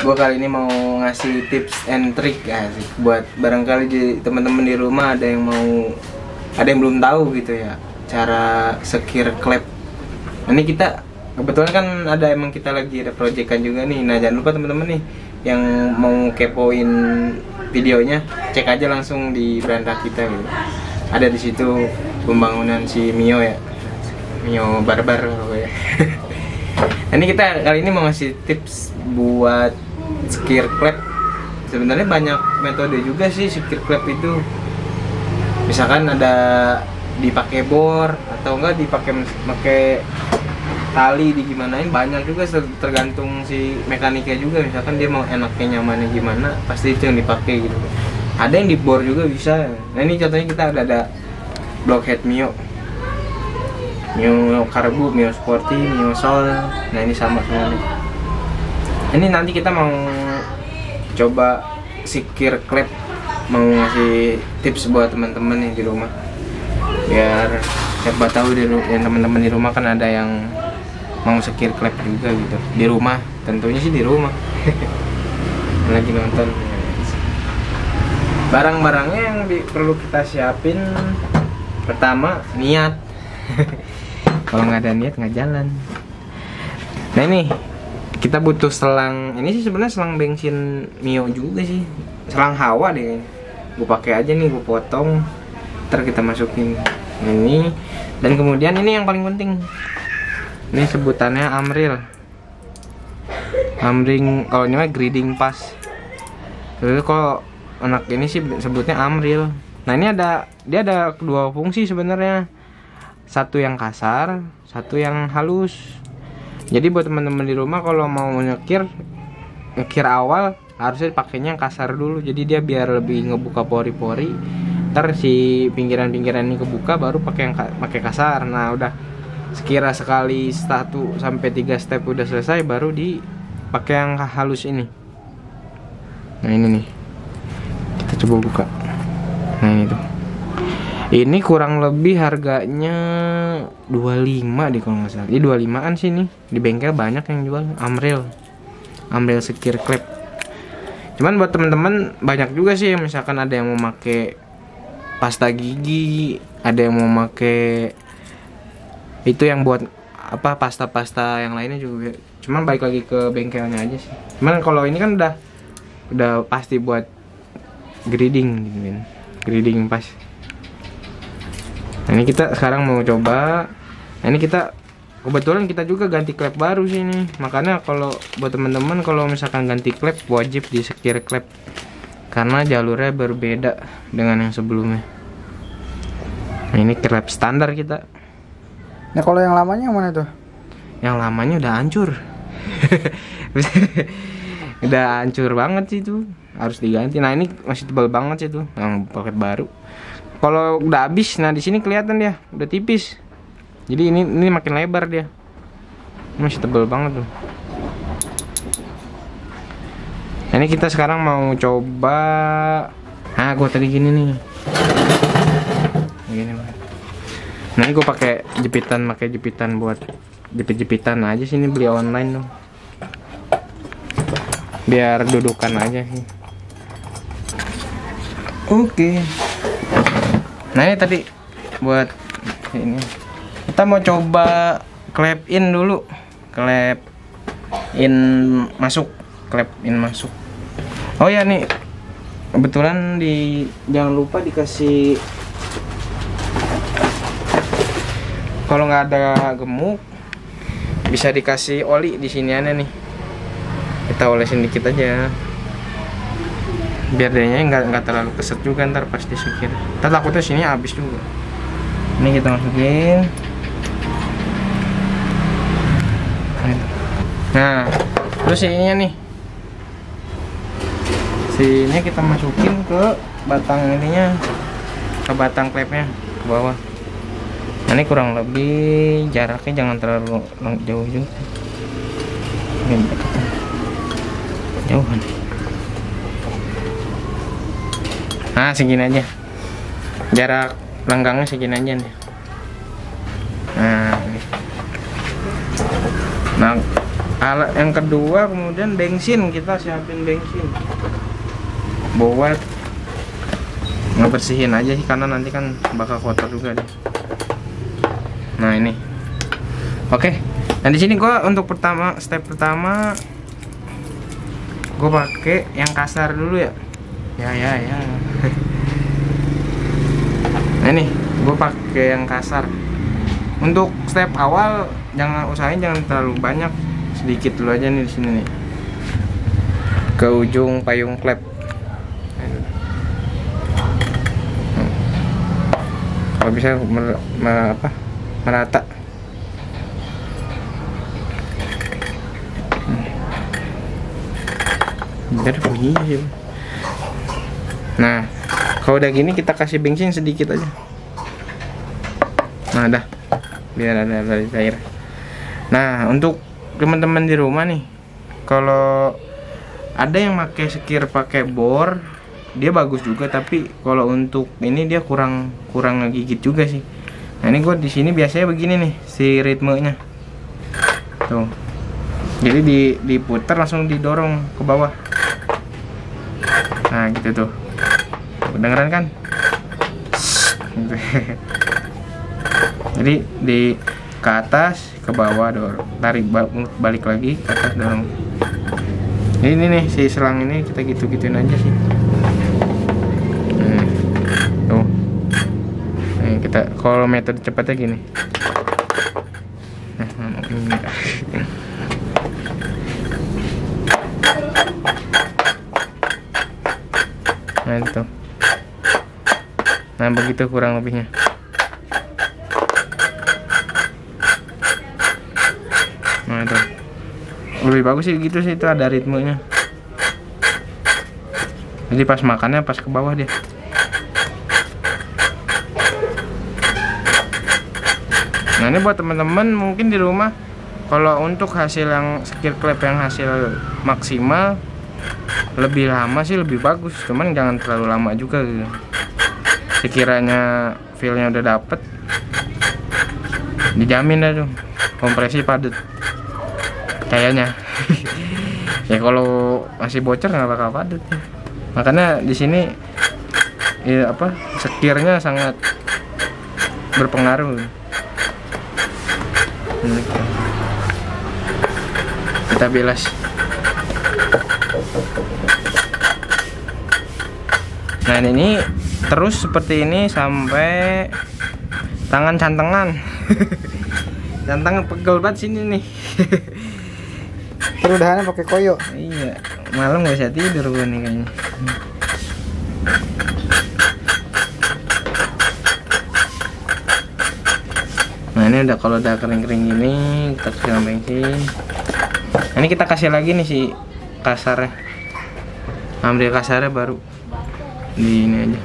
gue kali ini mau ngasih tips and trick asik, buat barangkali di teman-teman di rumah ada yang belum tahu gitu ya cara sekir klep. Ini kita kebetulan kan emang kita lagi ada proyekan juga nih. Nah jangan lupa teman-teman nih yang mau kepoin videonya, cek aja langsung di beranda kita gitu. Ada di situ pembangunan si Mio ya, Mio Barbar ya. Ini kita kali ini mau ngasih tips buat sekir klep. Sebenarnya banyak metode juga sih sekir klep itu. Misalkan ada dipakai bor atau enggak dipakai tali digimanain, banyak juga tergantung si mekaniknya juga. Misalkan dia mau enaknya nyamannya gimana, pasti itu yang dipakai gitu. Ada yang dibor juga bisa. Nah ini contohnya kita ada blockhead Mio Karbu, Mio Sporty, Mio Soul. Nah ini sama semua nih. Ini nanti kita mau coba sekir klep, mau ngasih tips buat teman-teman yang di rumah, biar siapa tahu yang teman-teman di rumah kan ada yang mau sekir klep juga gitu di rumah. Tentunya sih di rumah. Lagi nonton. Barang-barangnya yang perlu kita siapin, pertama niat. Kalau nggak ada niat nggak jalan. Nah ini kita butuh selang. Ini sih sebenarnya selang bensin Mio juga sih, selang hawa deh. Gue pakai aja nih, gue potong, ntar kita masukin ini. Dan kemudian ini yang paling penting, ini sebutannya amril. Kalau ini mah grading pass. Lalu kalau anak ini sih sebutnya amril. Nah ini dia ada kedua fungsi sebenarnya. Satu yang kasar, satu yang halus. Jadi buat teman-teman di rumah kalau mau ngekir awal harusnya pakainya yang kasar dulu. Jadi dia biar lebih ngebuka pori-pori. Ntar si pinggiran-pinggiran ini kebuka, baru pakai kasar. Nah udah sekira sekali 1 sampai 3 step udah selesai, baru dipakai yang halus ini. Nah ini nih, kita coba buka. Nah ini tuh. Ini kurang lebih harganya 25 deh kalau nggak salah. Ini 25an sih nih. Di bengkel banyak yang jual amril sekir klep. Cuman buat temen-temen banyak juga sih, misalkan ada yang mau pakai pasta gigi, ada yang mau pakai itu yang buat apa pasta-pasta yang lainnya juga. Cuman balik lagi ke bengkelnya aja sih. Cuman kalau ini kan udah pasti buat grading gitu kan. Grading pas. Nah, ini kita sekarang mau coba. Nah, ini kita kebetulan kita juga ganti klep baru sih ini. Makanya kalau buat teman-teman kalau misalkan ganti klep wajib di sekir klep, karena jalurnya berbeda dengan yang sebelumnya. Nah, ini klep standar kita. Nah, kalau yang lamanya mana tuh? Yang lamanya udah hancur. Udah hancur banget sih itu. Harus diganti. Nah, ini masih tebal banget sih tuh, yang paket baru. Kalau udah habis, nah di sini kelihatan dia udah tipis. Jadi ini makin lebar dia. Ini masih tebal banget tuh. Nah, ini kita sekarang mau coba. Nah, gue tadi gini nih. Gini banget. Nah, ini gue pakai jepitan buat jepit-jepitan aja sih, ini beli online tuh. Biar dudukan aja sih. Oke. Nah ini tadi buat ini kita mau coba klep in dulu, klep in masuk. Oh ya nih kebetulan jangan lupa dikasih, kalau nggak ada gemuk bisa dikasih oli di sini nih. Kita olesin dikit aja biar dayanya nggak terlalu keset juga, ntar pas disekir. Ntar takutnya sini habis juga. Ini kita masukin. Nah, terus ininya nih, sini kita masukin ke batang ininya, ke batang klepnya ke bawah. Nah, ini kurang lebih jaraknya jangan terlalu jauh juga. Ini jauhan. Nah segini aja, jarak lenggangnya segini aja nih. Nah Alat yang kedua kemudian bensin, kita siapin bensin buat ngebersihin aja sih, karena nanti kan bakal kotor juga deh. Nah ini, oke. Dan di sini gua untuk step pertama gue pakai yang kasar dulu ya. Ya. Nah ini gue pakai yang kasar. Untuk step awal usahain jangan terlalu banyak, sedikit dulu aja nih di sini nih, ke ujung payung klep. Kalau bisa merata. Biar bunyi sih. Nah, kalau udah gini kita kasih bensin sedikit aja. Nah, dah. Biar ada air. Nah, untuk teman-teman di rumah nih, kalau ada yang pakai sekir pakai bor, dia bagus juga, tapi kalau untuk ini dia kurang ngegigit juga sih. Nah, ini gue di sini biasanya begini nih si ritmenya. Tuh. Jadi diputar langsung didorong ke bawah. Nah, gitu tuh. Kedengeran kan? Jadi di ke atas, ke bawah dorong, tarik balik lagi ke atas, dorong. Ini nih si selang ini kita gitu-gituin aja sih. Tuh. Nih, kita kalau metode cepatnya gini. Nah itu. Nah begitu kurang lebihnya. Nah itu lebih bagus sih gitu sih, itu ada ritmenya. Jadi pas makannya pas ke bawah dia. Nah ini buat teman-teman mungkin di rumah, kalau untuk hasil yang sekir klep yang hasil maksimal, lebih lama sih lebih bagus, cuman jangan terlalu lama juga gitu. Sekiranya feelnya udah dapet, dijamin dah tuh kompresi padat kayaknya. Ya kalau masih bocor nggak bakal padat ya. Makanya di sini ya sekirnya sangat berpengaruh. Kita bilas. Nah ini terus seperti ini sampai tangan cantengan. Cantengan pegel banget sini nih. Perudahannya pakai koyo. Iya, malam gak bisa tidur gue nih kayaknya. Nah ini udah, kalau udah kering-kering gini kita kasih bensin. Ini kita kasih lagi nih si kasarnya. Ambil kasarnya baru di ini aja.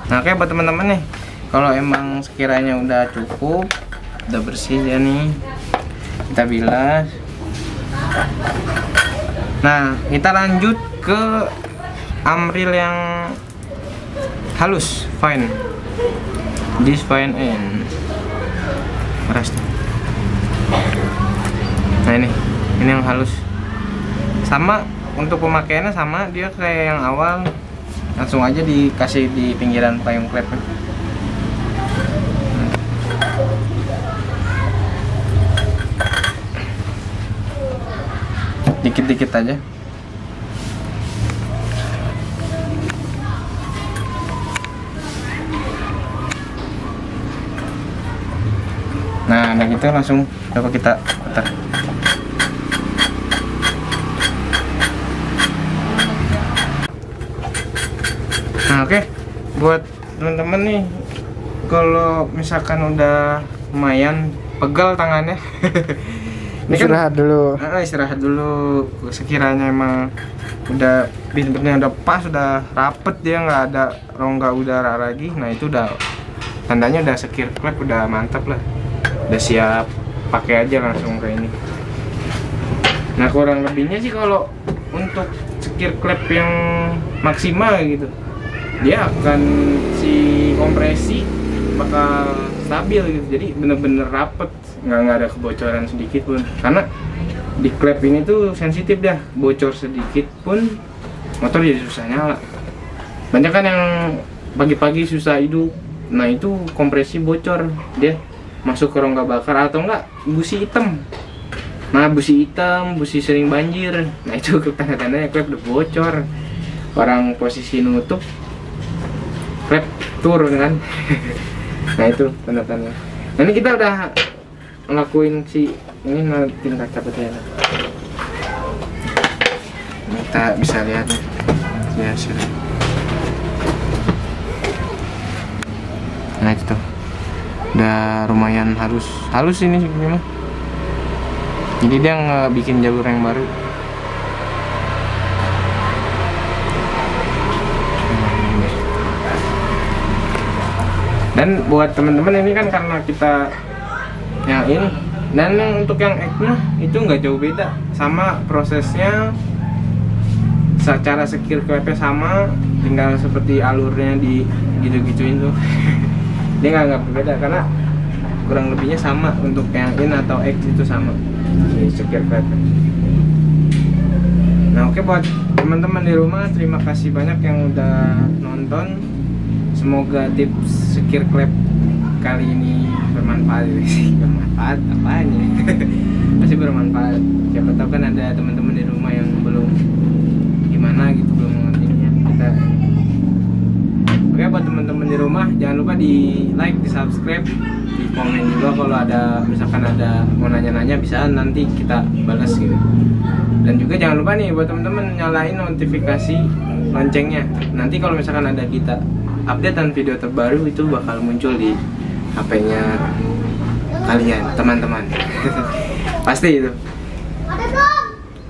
Nah, oke buat teman-teman nih, kalau emang sekiranya udah cukup, udah bersih ya nih, kita bilas. Nah, kita lanjut ke amril yang halus, fine. This fine and rest. Nah ini yang halus. Sama untuk pemakaiannya sama, dia kayak yang awal, langsung aja dikasih di pinggiran payung klepnya. Dikit-dikit aja. Nah, udah gitu langsung coba kita putar. Nah, oke. Buat teman-teman nih, kalau misalkan udah lumayan pegal tangannya, ini istirahat kan, dulu. Istirahat dulu. Sekiranya emang udah bener-bener udah pas, udah rapet, dia nggak ada rongga udara lagi. Nah itu udah tandanya udah sekir klep udah mantap lah, udah siap pakai aja langsung kayak ini. Nah kurang lebihnya sih kalau untuk sekir klep yang maksimal gitu, dia akan si kompresi bakal stabil gitu, jadi bener-bener rapet, nggak ada kebocoran sedikit pun, karena di klep ini tuh sensitif dah, bocor sedikit pun motor jadi susah nyala. Banyak kan yang pagi-pagi susah hidup, nah itu kompresi bocor, dia masuk ke rongga bakar atau enggak busi hitam. Nah busi hitam, busi sering banjir, nah itu tanda-tandanya klep udah bocor. Orang posisi nutup, klep turun kan. Nah itu tanda-tanda. Nah ini kita udah ngelakuin si ini, nanti kaca petanya. Kita bisa lihat ya hasilnya. Nah itu tuh udah lumayan halus ini memang. Jadi dia nggak bikin jalur yang baru. Dan buat teman-teman ini kan karena kita yang ini, dan yang untuk yang X-nya itu nggak jauh beda, sama prosesnya, secara sekir klepnya sama, tinggal seperti alurnya di gitu-gituin tuh. Dia nggak berbeda karena kurang lebihnya sama untuk yang in atau X itu sama di sekir klepnya. Nah oke, buat teman-teman di rumah, terima kasih banyak yang udah nonton. Semoga tips sekir klep kali ini bermanfaat. Bermanfaat apanya? Pasti bermanfaat. Siapa tahu kan ada teman-teman di rumah yang belum gimana gitu, belum mengertinya. Kita oke, buat teman-teman di rumah jangan lupa di like, di subscribe, di komen juga kalau ada misalkan ada mau nanya-nanya, bisa nanti kita balas gitu. Dan juga jangan lupa nih buat teman-teman nyalain notifikasi loncengnya. Nanti kalau misalkan ada kita update dan video terbaru itu bakal muncul di HP-nya kalian, teman-teman. Pasti itu.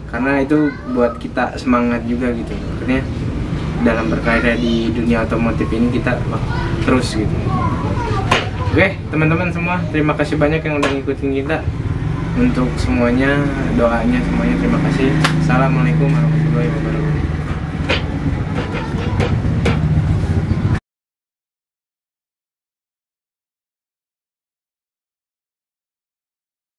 Karena itu buat kita semangat juga gitu. Akhirnya dalam berkarya di dunia otomotif ini kita terus gitu. Oke, teman-teman semua, terima kasih banyak yang udah ngikutin kita. Untuk semuanya, doanya semuanya terima kasih. Assalamualaikum warahmatullahi wabarakatuh.